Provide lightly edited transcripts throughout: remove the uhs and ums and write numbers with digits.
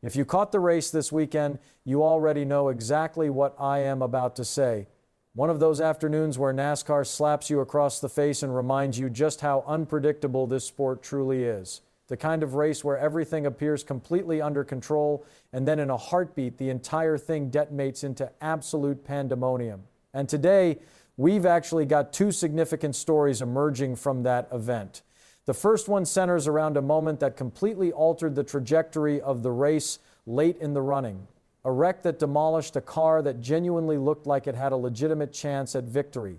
If you caught the race this weekend, you already know exactly what I am about to say. One of those afternoons where NASCAR slaps you across the face and reminds you just how unpredictable this sport truly is. The kind of race where everything appears completely under control, and then in a heartbeat, the entire thing detonates into absolute pandemonium. And today, we've actually got two significant stories emerging from that event. The first one centers around a moment that completely altered the trajectory of the race late in the running. A wreck that demolished a car that genuinely looked like it had a legitimate chance at victory.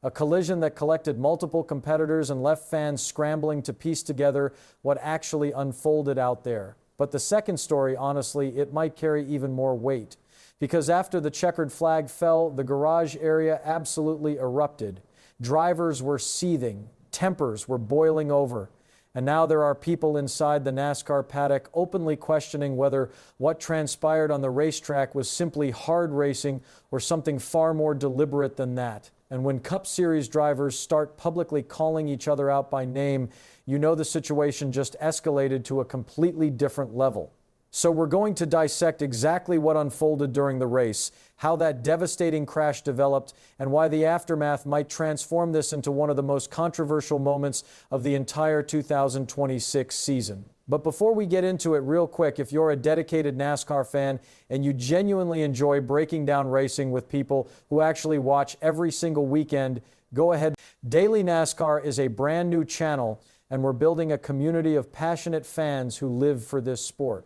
A collision that collected multiple competitors and left fans scrambling to piece together what actually unfolded out there. But the second story, honestly, it might carry even more weight. Because after the checkered flag fell, the garage area absolutely erupted. Drivers were seething. Tempers were boiling over. And now there are people inside the NASCAR paddock openly questioning whether what transpired on the racetrack was simply hard racing or something far more deliberate than that. And when Cup Series drivers start publicly calling each other out by name, you know the situation just escalated to a completely different level. So we're going to dissect exactly what unfolded during the race, how that devastating crash developed, and why the aftermath might transform this into one of the most controversial moments of the entire 2026 season. But before we get into it, real quick, if you're a dedicated NASCAR fan and you genuinely enjoy breaking down racing with people who actually watch every single weekend, go ahead. Daily NASCAR is a brand new channel, and we're building a community of passionate fans who live for this sport.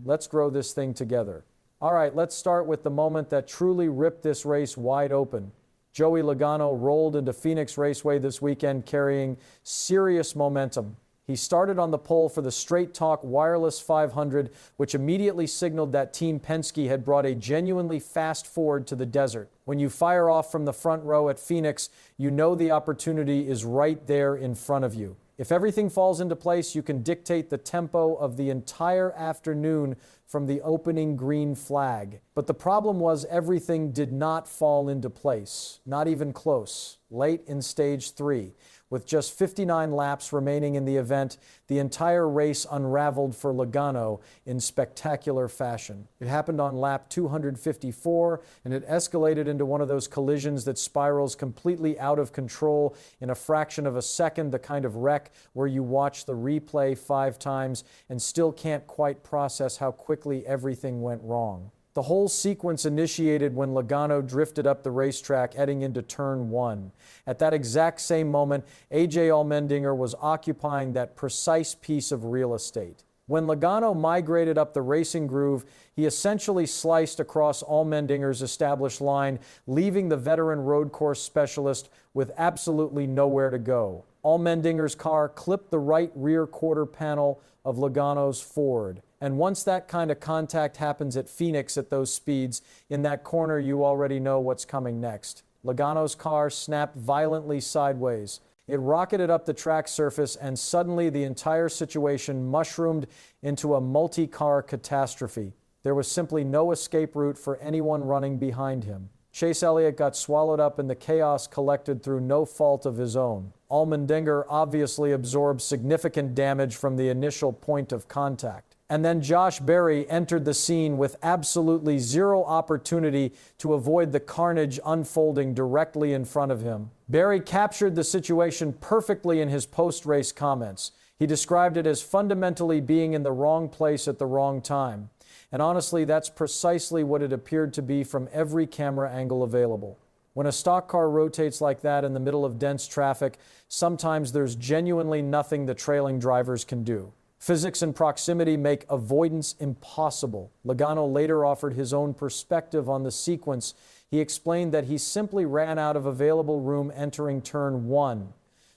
Let's grow this thing together. All right, let's start with the moment that truly ripped this race wide open. Joey Logano rolled into Phoenix Raceway this weekend carrying serious momentum. He started on the pole for the Straight Talk Wireless 500, which immediately signaled that Team Penske had brought a genuinely fast Ford to the desert. When you fire off from the front row at Phoenix, you know the opportunity is right there in front of you. If everything falls into place, you can dictate the tempo of the entire afternoon from the opening green flag. But the problem was everything did not fall into place, not even close, late in stage 3. With just 59 laps remaining in the event, the entire race unraveled for Logano in spectacular fashion. It happened on lap 254, and it escalated into one of those collisions that spirals completely out of control in a fraction of a second, the kind of wreck where you watch the replay 5 times and still can't quite process how quickly everything went wrong. The whole sequence initiated when Logano drifted up the racetrack heading into turn 1. At that exact same moment, Allmendinger was occupying that precise piece of real estate. When Logano migrated up the racing groove, he essentially sliced across Allmendinger's established line, leaving the veteran road course specialist with absolutely nowhere to go. Allmendinger's car clipped the right rear quarter panel of Logano's Ford. And once that kind of contact happens at Phoenix at those speeds, in that corner you already know what's coming next. Logano's car snapped violently sideways. It rocketed up the track surface, and suddenly the entire situation mushroomed into a multi-car catastrophe. There was simply no escape route for anyone running behind him. Chase Elliott got swallowed up in the chaos collected through no fault of his own. Allmendinger obviously absorbed significant damage from the initial point of contact. And then Josh Berry entered the scene with absolutely zero opportunity to avoid the carnage unfolding directly in front of him. Berry captured the situation perfectly in his post-race comments. He described it as fundamentally being in the wrong place at the wrong time. And honestly, that's precisely what it appeared to be from every camera angle available. When a stock car rotates like that in the middle of dense traffic, sometimes there's genuinely nothing the trailing drivers can do. Physics and proximity make avoidance impossible. Logano later offered his own perspective on the sequence. He explained that he simply ran out of available room entering turn 1.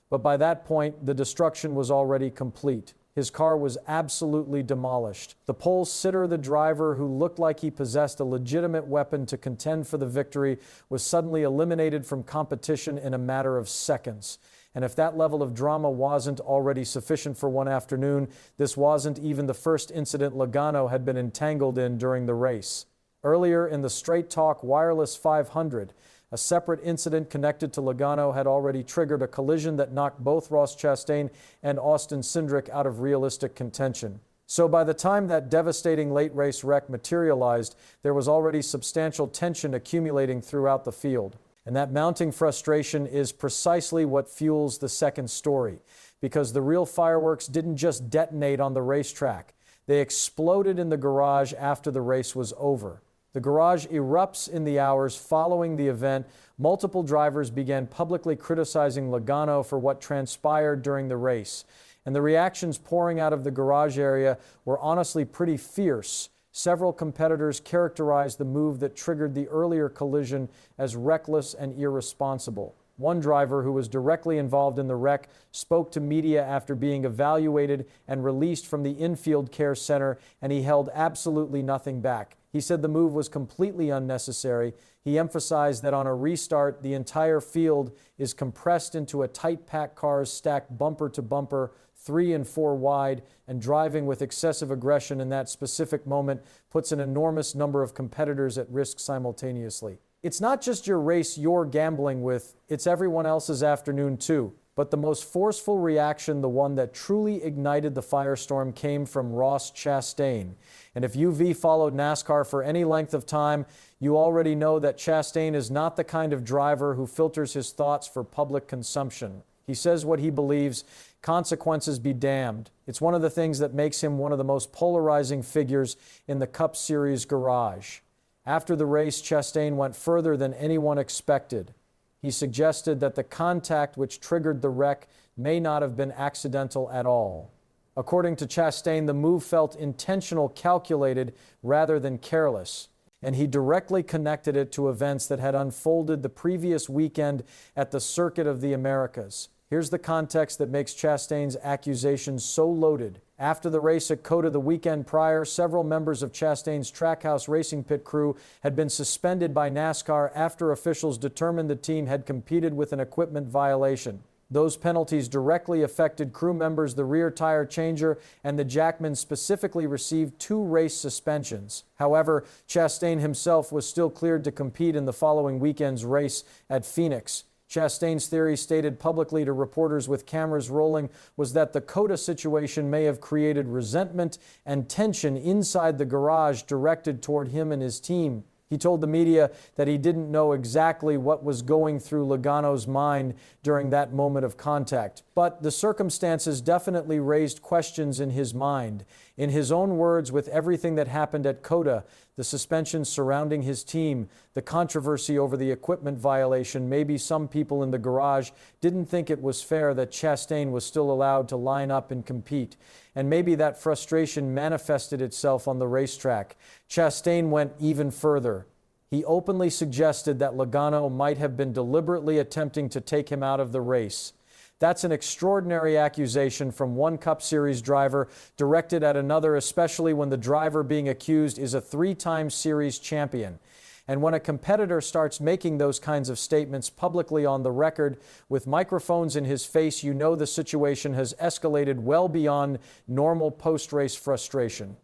But by that point, the destruction was already complete. His car was absolutely demolished. The pole sitter, the driver who looked like he possessed a legitimate weapon to contend for the victory, was suddenly eliminated from competition in a matter of seconds. And if that level of drama wasn't already sufficient for one afternoon, this wasn't even the first incident Logano had been entangled in during the race. Earlier in the Straight Talk Wireless 500, a separate incident connected to Logano had already triggered a collision that knocked both Ross Chastain and Austin Cindric out of realistic contention. So by the time that devastating late race wreck materialized, there was already substantial tension accumulating throughout the field. And that mounting frustration is precisely what fuels the second story, because the real fireworks didn't just detonate on the racetrack. They exploded in the garage after the race was over. The garage erupts in the hours following the event. Multiple drivers began publicly criticizing Logano for what transpired during the race. And the reactions pouring out of the garage area were honestly pretty fierce. Several competitors characterized the move that triggered the earlier collision as reckless and irresponsible. One driver who was directly involved in the wreck spoke to media after being evaluated and released from the infield care center, and he held absolutely nothing back. He said the move was completely unnecessary. He emphasized that on a restart, the entire field is compressed into a tight pack cars stacked bumper to bumper, 3 and 4 wide, and driving with excessive aggression in that specific moment puts an enormous number of competitors at risk simultaneously. It's not just your race you're gambling with, it's everyone else's afternoon too. But the most forceful reaction, the one that truly ignited the firestorm, came from Ross Chastain. And if you've followed NASCAR for any length of time, you already know that Chastain is not the kind of driver who filters his thoughts for public consumption. He says what he believes, consequences be damned. It's one of the things that makes him one of the most polarizing figures in the Cup Series garage. After the race, Chastain went further than anyone expected. He suggested that the contact which triggered the wreck may not have been accidental at all. According to Chastain, the move felt intentional, calculated, rather than careless. And he directly connected it to events that had unfolded the previous weekend at the Circuit of the Americas. Here's the context that makes Chastain's accusations so loaded. After the race at COTA the weekend prior, several members of Chastain's Trackhouse racing pit crew had been suspended by NASCAR after officials determined the team had competed with an equipment violation. Those penalties directly affected crew members, the rear tire changer, and the Jackman specifically received 2 race suspensions. However, Chastain himself was still cleared to compete in the following weekend's race at Phoenix. Chastain's theory, stated publicly to reporters with cameras rolling, was that the COTA situation may have created resentment and tension inside the garage directed toward him and his team. He told the media that he didn't know exactly what was going through Logano's mind during that moment of contact, but the circumstances definitely raised questions in his mind. In his own words, with everything that happened at COTA, the suspensions surrounding his team, the controversy over the equipment violation, maybe some people in the garage didn't think it was fair that Chastain was still allowed to line up and compete. And maybe that frustration manifested itself on the racetrack. Chastain went even further. He openly suggested that Logano might have been deliberately attempting to take him out of the race. That's an extraordinary accusation from one Cup Series driver directed at another, especially when the driver being accused is a 3-time series champion. And when a competitor starts making those kinds of statements publicly on the record with microphones in his face, you know the situation has escalated well beyond normal post-race frustration.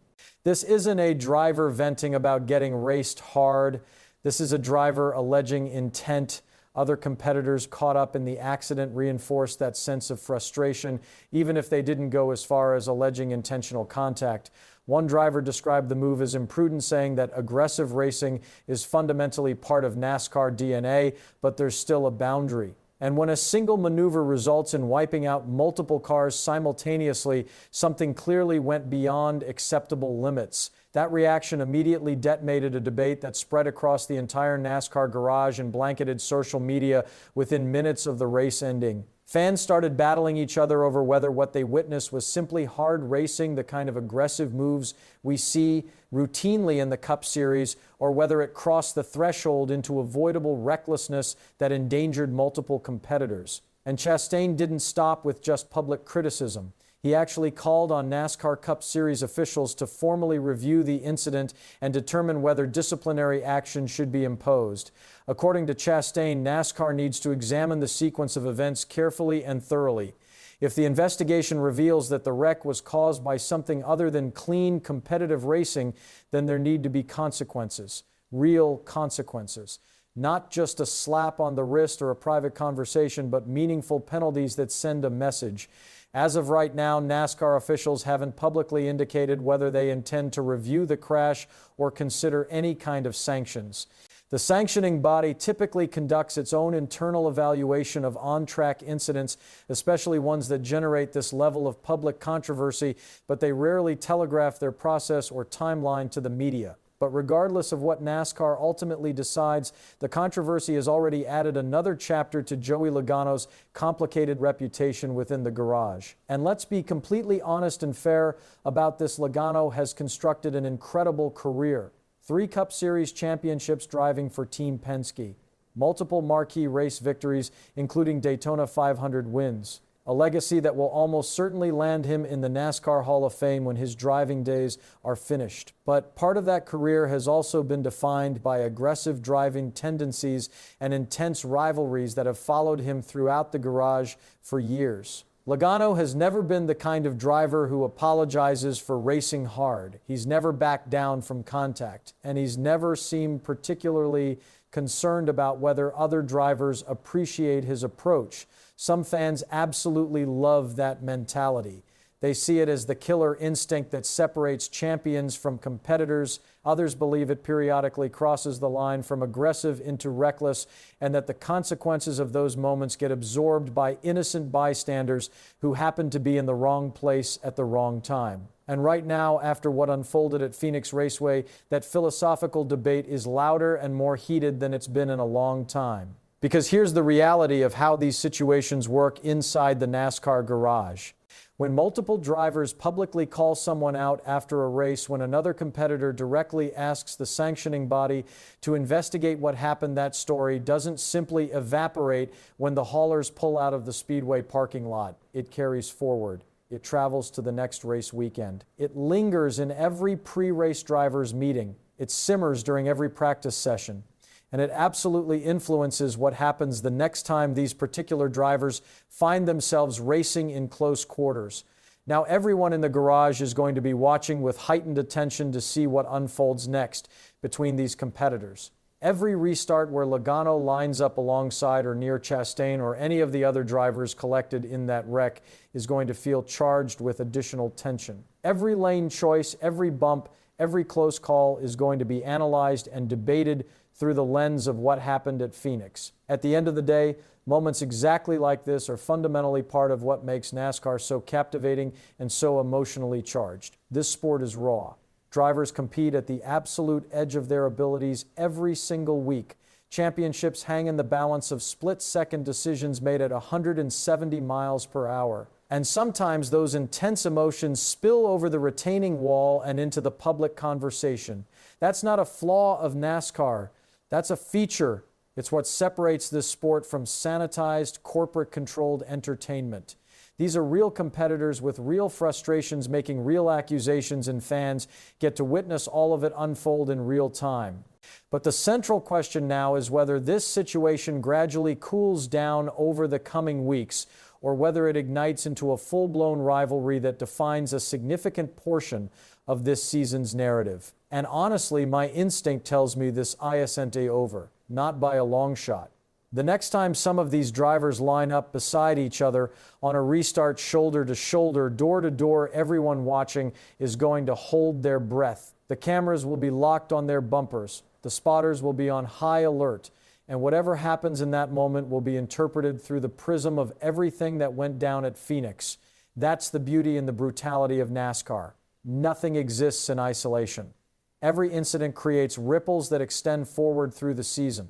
This isn't a driver venting about getting raced hard. This is a driver alleging intent. Other competitors caught up in the accident reinforced that sense of frustration, even if they didn't go as far as alleging intentional contact. One driver described the move as imprudent, saying that aggressive racing is fundamentally part of NASCAR DNA, but there's still a boundary. And when a single maneuver results in wiping out multiple cars simultaneously, something clearly went beyond acceptable limits. That reaction immediately detonated a debate that spread across the entire NASCAR garage and blanketed social media within minutes of the race ending. Fans started battling each other over whether what they witnessed was simply hard racing, the kind of aggressive moves we see routinely in the Cup Series, or whether it crossed the threshold into avoidable recklessness that endangered multiple competitors. And Chastain didn't stop with just public criticism. He actually called on NASCAR Cup Series officials to formally review the incident and determine whether disciplinary action should be imposed. According to Chastain, NASCAR needs to examine the sequence of events carefully and thoroughly. If the investigation reveals that the wreck was caused by something other than clean, competitive racing, then there need to be consequences, real consequences. Not just a slap on the wrist or a private conversation, but meaningful penalties that send a message. As of right now, NASCAR officials haven't publicly indicated whether they intend to review the crash or consider any kind of sanctions. The sanctioning body typically conducts its own internal evaluation of on-track incidents, especially ones that generate this level of public controversy, but they rarely telegraph their process or timeline to the media. But regardless of what NASCAR ultimately decides, the controversy has already added another chapter to Joey Logano's complicated reputation within the garage. And let's be completely honest and fair about this. Logano has constructed an incredible career. 3 Cup Series championships driving for Team Penske, multiple marquee race victories, including Daytona 500 wins, a legacy that will almost certainly land him in the NASCAR Hall of Fame when his driving days are finished. But part of that career has also been defined by aggressive driving tendencies and intense rivalries that have followed him throughout the garage for years. Logano has never been the kind of driver who apologizes for racing hard. He's never backed down from contact, and he's never seemed particularly concerned about whether other drivers appreciate his approach. Some fans absolutely love that mentality. They see it as the killer instinct that separates champions from competitors. Others believe it periodically crosses the line from aggressive into reckless, and that the consequences of those moments get absorbed by innocent bystanders who happen to be in the wrong place at the wrong time. And right now, after what unfolded at Phoenix Raceway, that philosophical debate is louder and more heated than it's been in a long time. Because here's the reality of how these situations work inside the NASCAR garage. When multiple drivers publicly call someone out after a race, when another competitor directly asks the sanctioning body to investigate what happened, that story doesn't simply evaporate when the haulers pull out of the speedway parking lot. It carries forward. It travels to the next race weekend. It lingers in every pre-race driver's meeting. It simmers during every practice session. And it absolutely influences what happens the next time these particular drivers find themselves racing in close quarters. Now, everyone in the garage is going to be watching with heightened attention to see what unfolds next between these competitors. Every restart where Logano lines up alongside or near Chastain or any of the other drivers collected in that wreck is going to feel charged with additional tension. Every lane choice, every bump, every close call is going to be analyzed and debated through the lens of what happened at Phoenix. At the end of the day, moments exactly like this are fundamentally part of what makes NASCAR so captivating and so emotionally charged. This sport is raw. Drivers compete at the absolute edge of their abilities every single week. Championships hang in the balance of split-second decisions made at 170 miles per hour. And sometimes those intense emotions spill over the retaining wall and into the public conversation. That's not a flaw of NASCAR. That's a feature. It's what separates this sport from sanitized, corporate-controlled entertainment. These are real competitors with real frustrations, making real accusations, and fans get to witness all of it unfold in real time. But the central question now is whether this situation gradually cools down over the coming weeks, or whether it ignites into a full-blown rivalry that defines a significant portion of this season's narrative. And honestly, my instinct tells me this isn't over, not by a long shot. The next time some of these drivers line up beside each other on a restart shoulder to shoulder, door to door, everyone watching is going to hold their breath. The cameras will be locked on their bumpers. The spotters will be on high alert. And whatever happens in that moment will be interpreted through the prism of everything that went down at Phoenix. That's the beauty and the brutality of NASCAR. Nothing exists in isolation. Every incident creates ripples that extend forward through the season.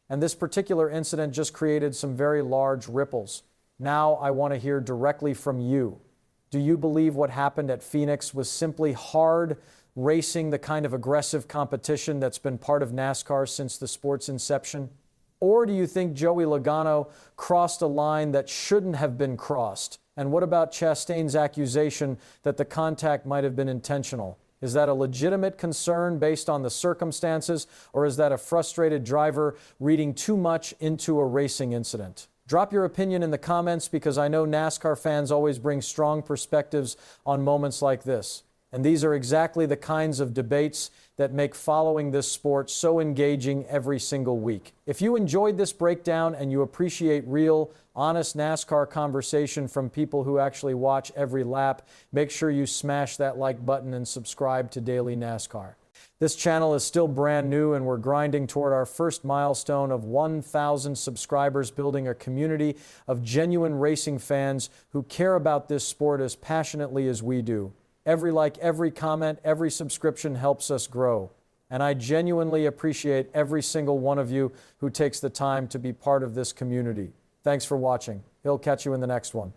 And this particular incident just created some very large ripples. Now I want to hear directly from you. Do you believe what happened at Phoenix was simply hard racing, the kind of aggressive competition that's been part of NASCAR since the sport's inception? Or do you think Joey Logano crossed a line that shouldn't have been crossed? And what about Chastain's accusation that the contact might have been intentional? Is that a legitimate concern based on the circumstances, or is that a frustrated driver reading too much into a racing incident? Drop your opinion in the comments, because I know NASCAR fans always bring strong perspectives on moments like this. And these are exactly the kinds of debates that make following this sport so engaging every single week. If you enjoyed this breakdown and you appreciate real, honest NASCAR conversation from people who actually watch every lap, make sure you smash that like button and subscribe to Daily NASCAR. This channel is still brand new and we're grinding toward our first milestone of 1,000 subscribers, building a community of genuine racing fans who care about this sport as passionately as we do. Every like, every comment, every subscription helps us grow. And I genuinely appreciate every single one of you who takes the time to be part of this community. Thanks for watching. He'll catch you in the next one.